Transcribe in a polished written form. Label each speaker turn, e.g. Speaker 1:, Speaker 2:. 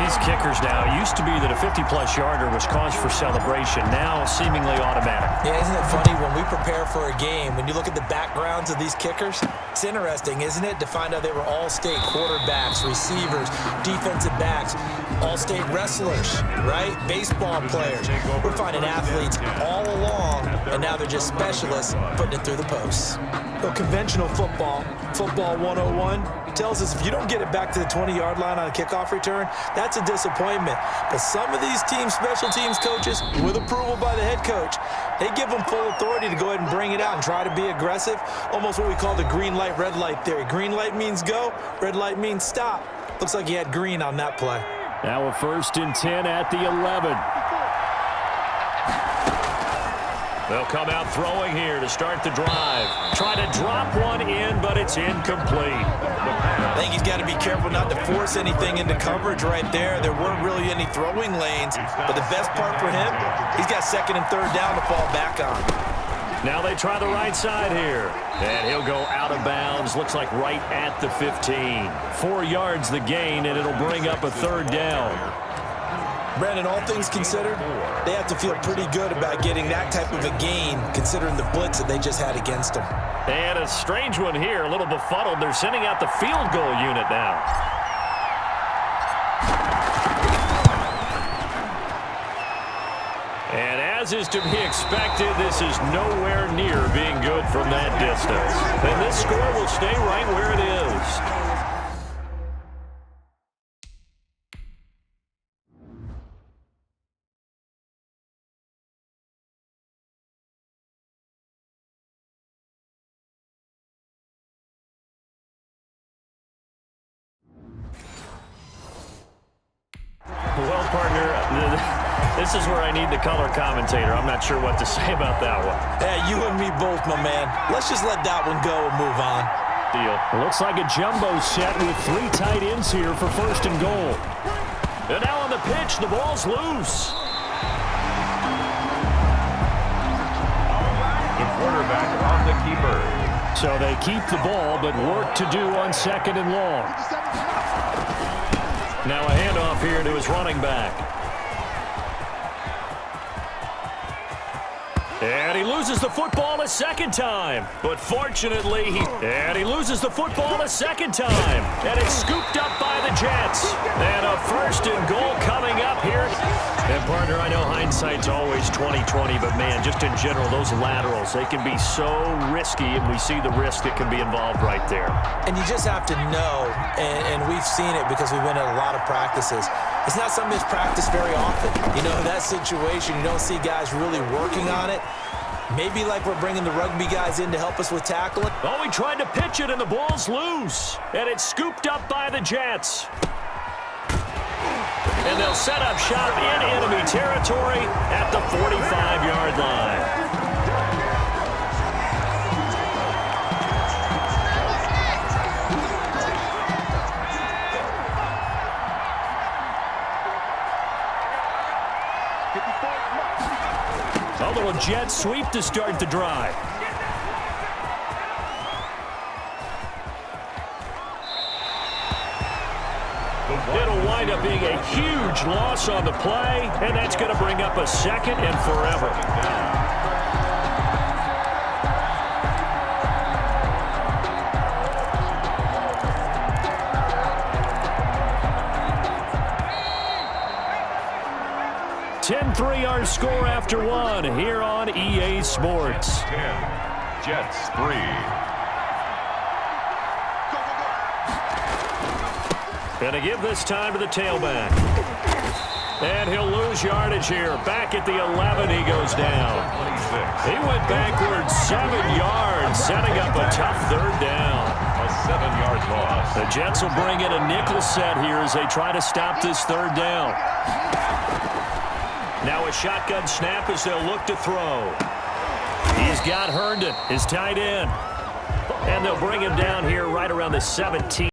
Speaker 1: These kickers now, it used to be that a 50-plus yarder was cause for celebration. Now seemingly automatic.
Speaker 2: Yeah, isn't it funny when we prepare for a game, when you look at the backgrounds of these kickers, it's interesting, isn't it, to find out they were all-state quarterbacks, receivers, defensive backs, all-state wrestlers, right? Baseball players. We're finding athletes all along, and now they're just specialists putting it through the posts. Well, conventional football 101, tells us if you don't get it back to the 20-yard line on a kickoff return, that's a disappointment. But some of these team special teams coaches, with approval by the head coach, they give them full authority to go ahead and bring it out and try to be aggressive, almost what we call the green light, red light theory. Green light means go, red light means stop. Looks like he had green on that play.
Speaker 1: Now a 1st and 10 at the 11. They'll come out throwing here to start the drive. Try to drop one in, but it's incomplete.
Speaker 2: I think he's got to be careful not to force anything into coverage right there. There weren't really any throwing lanes, but the best part for him, he's got 2nd and 3rd down to fall back on.
Speaker 1: Now they try the right side here. And he'll go out of bounds, looks like right at the 15. 4 yards the gain, and it'll bring up a 3rd down.
Speaker 2: Brandon, all things considered, they have to feel pretty good about getting that type of a gain, considering the blitz that they just had against them.
Speaker 1: And a strange one here, a little befuddled. They're sending out the field goal unit now. And as is to be expected, this is nowhere near being good from that distance. And this score will stay right where it is. Well, partner, this is where I need the color commentator. I'm not sure what to say about that one.
Speaker 2: Yeah, you and me both, my man. Let's just let that one go and move on.
Speaker 1: Deal. Looks like a jumbo set with 3 tight ends here for 1st and goal. And now on the pitch, the ball's loose.
Speaker 3: The quarterback on the keeper.
Speaker 1: So they keep the ball, but work to do on 2nd and long. Now a handoff here to his running back. And he loses the football a 2nd time. But fortunately, he loses the football a 2nd time. And it's scooped up by the Jets. And a 1st and goal coming up here. And, partner, I know hindsight's always 20/20, but, man, just in general, those laterals, they can be so risky, and we see the risk that can be involved right there.
Speaker 2: And you just have to know, and we've seen it because we've been at a lot of practices, it's not something that's practiced very often. You know, that situation, you don't see guys really working on it. Maybe like we're bringing the rugby guys in to help us with tackling.
Speaker 1: Oh, he tried to pitch it, and the ball's loose. And it's scooped up by the Jets. And they'll set up shop in enemy territory at the 45-yard line. A little jet sweep to start the drive. It'll wind up being a huge loss on the play, and that's going to bring up a 2nd and forever. Our score after 1 here on EA Sports.
Speaker 3: 10, Jets 3.
Speaker 1: Gonna give this time to the tailback. And he'll lose yardage here. Back at the 11, he goes down. He went backwards 7 yards, setting up a tough 3rd down.
Speaker 3: A 7-yard loss.
Speaker 1: The Jets will bring in a nickel set here as they try to stop this 3rd down. Now a shotgun snap as they'll look to throw. He's got Herndon, his tight end. And they'll bring him down here right around the 17.